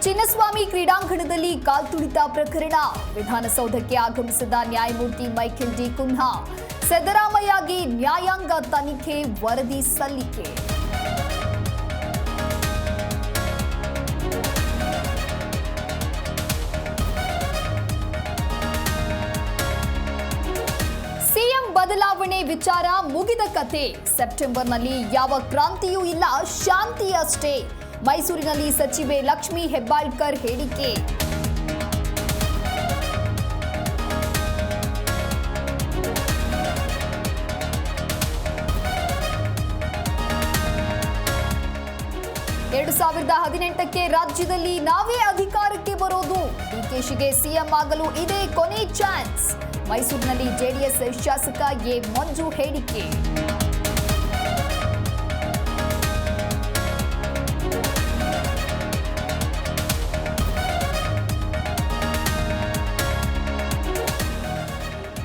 ಚಿನ್ನಸ್ವಾಮಿ ಕ್ರೀಡಾಂಗಣದಲ್ಲಿ ಕಾಲ್ತುಳಿತ ಪ್ರಕರಣ. ವಿಧಾನಸೌಧಕ್ಕೆ ಆಗಮಿಸಿದ ನ್ಯಾಯಮೂರ್ತಿ ಮೈಕೆಲ್ ಡಿ ಕುನ್ಹಾ. ಸಿದ್ದರಾಮಯ್ಯಗೆ ನ್ಯಾಯಾಂಗ ತನಿಖೆ ವರದಿ ಸಲ್ಲಿಕೆ. ಸಿಎಂ ಬದಲಾವಣೆ ವಿಚಾರ ಮುಗಿದ ಕತೆ. ಸೆಪ್ಟೆಂಬರ್ನಲ್ಲಿ ಯಾವ ಕ್ರಾಂತಿಯೂ ಇಲ್ಲ, ಶಾಂತಿ ಅಷ್ಟೇ. ಮೈಸೂರಿನಲ್ಲಿ ಸಚಿವೆ ಲಕ್ಷ್ಮೀ ಹೆಬ್ಬಾಳ್ಕರ್ ಹೇಳಿಕೆ. ಎರಡು 2018ಕ್ಕೆ ರಾಜ್ಯದಲ್ಲಿ ನಾವೇ ಅಧಿಕಾರಕ್ಕೆ ಬರೋದು. ಡಿಕೆಶಿಗೆ ಸಿಎಂ ಆಗಲು ಇದೇ ಕೊನೆ ಚಾನ್ಸ್. ಮೈಸೂರಿನಲ್ಲಿ ಜೆಡಿಎಸ್ ಶಾಸಕ ಎ ಮಂಜು ಹೇಳಿಕೆ.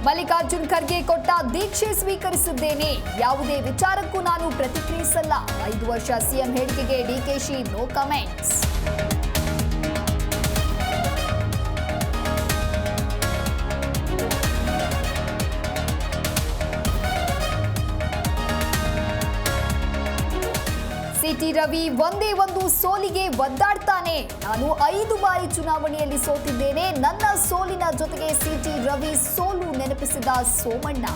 ಮಲ್ಲಿಕಾರ್ಜುನ್ ಖರ್ಗೆ ಕೊಟ್ಟ ದೀಕ್ಷೆ ಸ್ವೀಕರಿಸಿದ್ದೇನೆ. ಯಾವುದೇ ವಿಚಾರಕ್ಕೂ ನಾನು ಪ್ರತಿಕ್ರಿಯಿಸಲ್ಲ. 5 ವರ್ಷ ಸಿಎಂ ಹೇಳಿಕೆಗೆ ಡಿಕೆಶಿ ನೋ ಕಮೆಂಟ್ಸ್. ಸಿಟಿ ರವಿ ಒಂದೇ ಒಂದು ಸೋಲಿಗೆ ಒದ್ದಾಡ್ತಾನೆ. ನಾನು 5 ಬಾರಿ ಚುನಾವಣೆಯಲ್ಲಿ ಸೋತಿದ್ದೇನೆ. ನನ್ನ ಸೋಲಿನ ಜೊತೆಗೆ ಸಿಟಿ ರವಿ ಸೋಲು ನೆನಪಿಸಿದ ಸೋಮಣ್ಣ.